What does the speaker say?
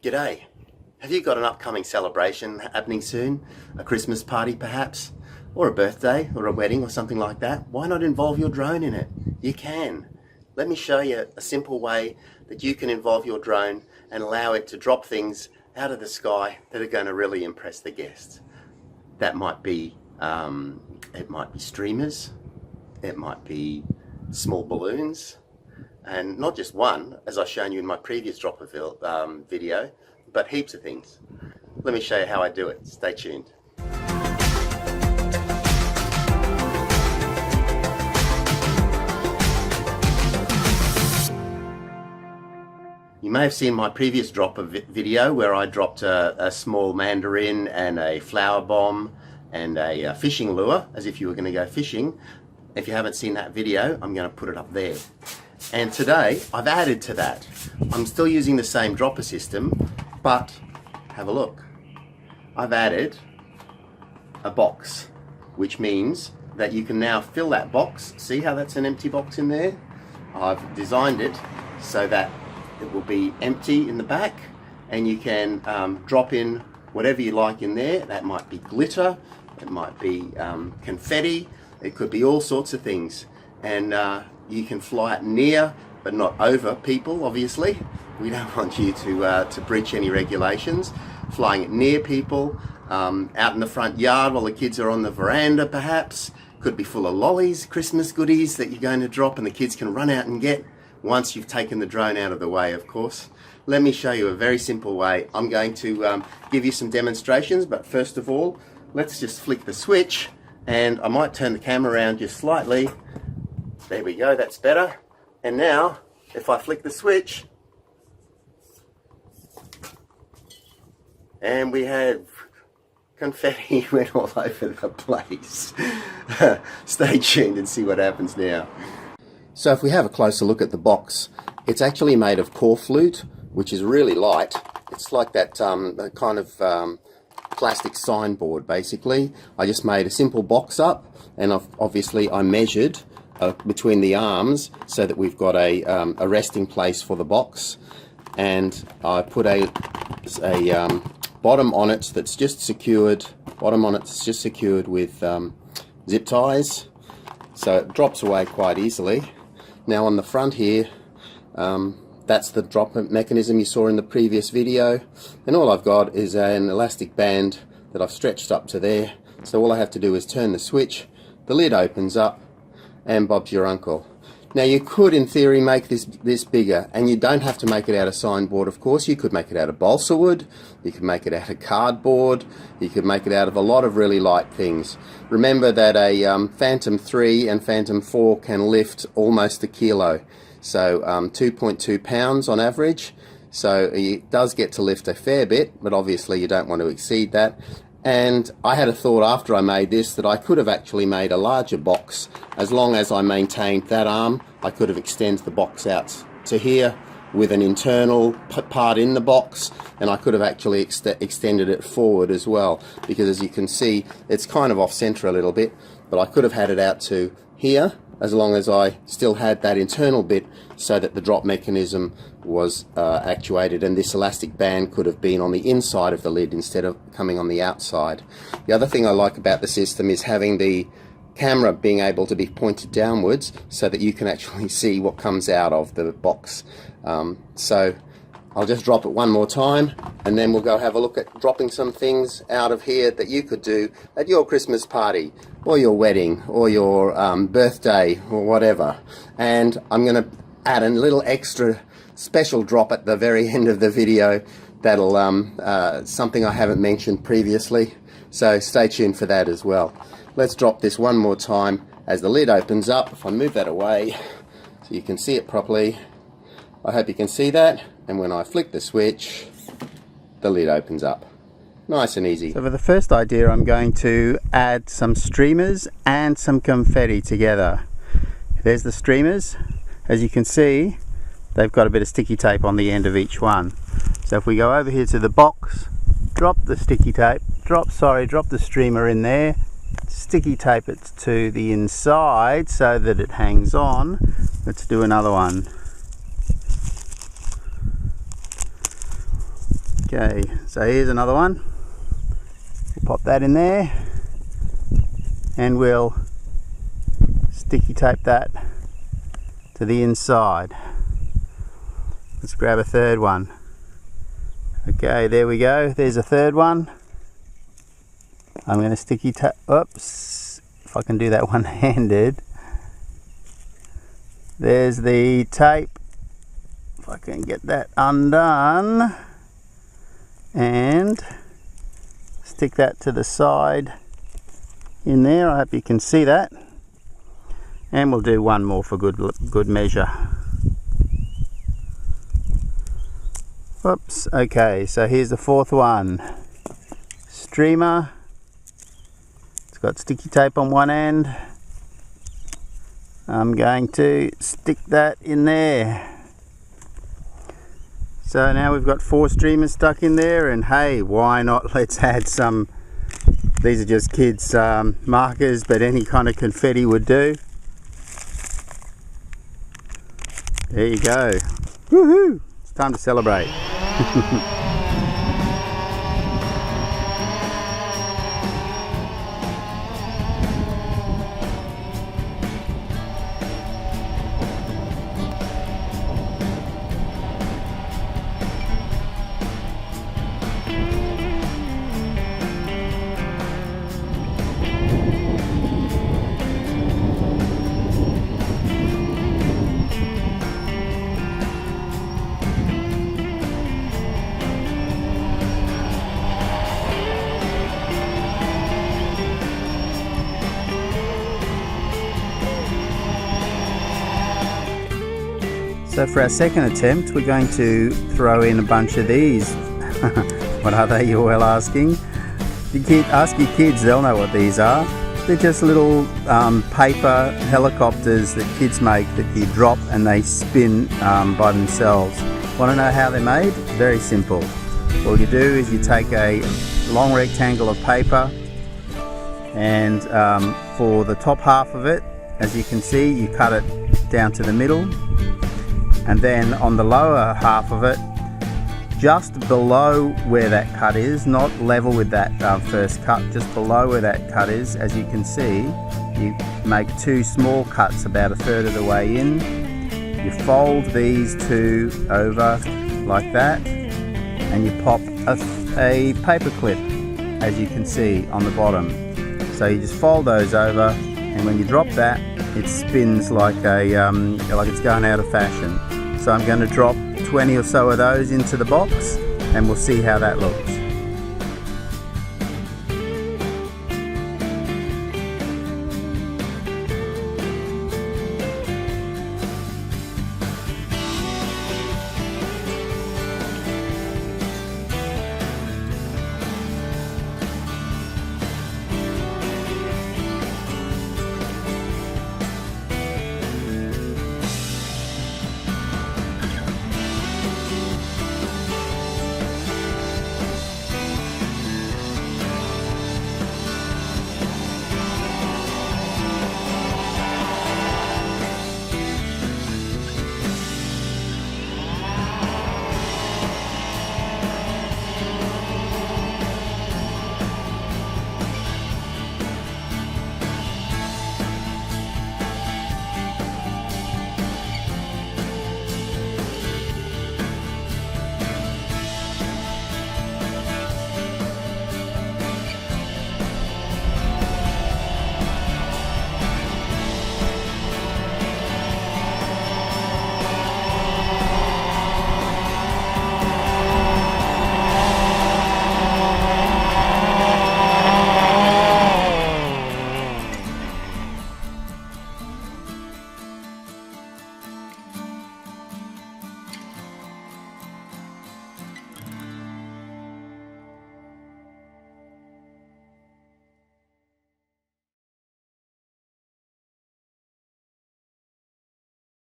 G'day. Have you got an upcoming celebration happening soon? A Christmas party perhaps? Or a birthday or a wedding or something like that? Why not involve your drone in it? You can. Let me show you a simple way that you can involve your drone and allow it to drop things out of the sky that are going to really impress the guests. That might be, it might be streamers, it might be small balloons, and not just one, as I've shown you in my previous drop of video, but heaps of things. Let me show you how I do it. Stay tuned. You may have seen my previous drop of video where I dropped a small mandarin and a flower bomb and a fishing lure, as if you were going to go fishing. If you haven't seen that video, I'm going to put it up there. And today I've added to that. I'm still using the same dropper system, but have a look. I've added a box, which means that you can now fill that box. See how that's an empty box in there? I've designed it so that it will be empty in the back, and you can drop in whatever you like in there. That might be glitter, it might be confetti, it could be all sorts of things. And you can fly it near, but not over people, obviously. We don't want you to breach any regulations. Flying it near people, out in the front yard while the kids are on the veranda perhaps. Could be full of lollies, Christmas goodies that you're going to drop and the kids can run out and get. Once you've taken the drone out of the way, of course. Let me show you a very simple way. I'm going to give you some demonstrations, but first of all, let's just flick the switch, and I might turn the camera around just slightly. There we go, that's better. And now, if I flick the switch, and we have confetti went all over the place. Stay tuned and see what happens now. So if we have a closer look at the box, it's actually made of core flute, which is really light. It's like that kind of plastic signboard, basically. I just made a simple box up, and obviously I measured between the arms so that we've got a resting place for the box, and I put a bottom on it that's just secured. Bottom on it's just secured with zip ties, so it drops away quite easily. Now on the front here, that's the drop mechanism you saw in the previous video, and all I've got is an elastic band that I've stretched up to there. So all I have to do is turn the switch, the lid opens up, and Bob's your uncle. Now you could in theory make this bigger, and you don't have to make it out of signboard, of course. You could make it out of balsa wood, you could make it out of cardboard, you could make it out of a lot of really light things. Remember that a Phantom 3 and Phantom 4 can lift almost a kilo, so 2.2 pounds on average. So it does get to lift a fair bit, but obviously you don't want to exceed that. And I had a thought after I made this that I could have actually made a larger box. As long as I maintained that arm, I could have extended the box out to here with an internal part in the box, and I could have actually extended it forward as well, because as you can see it's kind of off center a little bit, but I could have had it out to here as long as I still had that internal bit so that the drop mechanism was actuated, and this elastic band could have been on the inside of the lid instead of coming on the outside. The other thing I like about the system is having the camera being able to be pointed downwards so that you can actually see what comes out of the box. So I'll just drop it one more time, and then we'll go have a look at dropping some things out of here that you could do at your Christmas party or your wedding or your birthday or whatever. And I'm going to add a little extra special drop at the very end of the video that'll something I haven't mentioned previously, so stay tuned for that as well. Let's drop this one more time as the lid opens up. If I move that away so you can see it properly, I hope you can see that, and when I flick the switch the lid opens up. Nice and easy. So for the first idea I'm going to add some streamers and some confetti together. There's the streamers. As you can see, they've got a bit of sticky tape on the end of each one. So if we go over here to the box, drop the sticky tape, drop the streamer in there, sticky tape it to the inside so that it hangs on. Let's do another one. Okay, so here's another one. We'll pop that in there and we'll sticky tape that to the inside. Let's grab a third one. Okay, there we go. There's a third one. I'm going to sticky tape. Oops, if I can do that one-handed. There's the tape. If I can get that undone and stick that to the side in there. I hope you can see that. And we'll do one more for good measure. Whoops. Okay, so here's the fourth one. Streamer. It's got sticky tape on one end. I'm going to stick that in there. So now we've got 4 streamers stuck in there, and hey, why not? Let's add some. These are just kids' markers, but any kind of confetti would do. There you go. Woohoo! It's time to celebrate. So for our second attempt, we're going to throw in a bunch of these. What are they, you're well asking? Ask your kids, they'll know what these are. They're just little paper helicopters that kids make that you drop and they spin by themselves. Want to know how they're made? Very simple. All you do is you take a long rectangle of paper, and for the top half of it, as you can see, you cut it down to the middle. And then on the lower half of it, just below where that cut is, not level with that first cut, just below where that cut is, as you can see, you make 2 small cuts about 1/3 of the way in. You fold these 2 over like that, and you pop a paper clip, as you can see on the bottom. So you just fold those over, and when you drop that, it spins like it's going out of fashion. So I'm going to drop 20 or so of those into the box, and we'll see how that looks.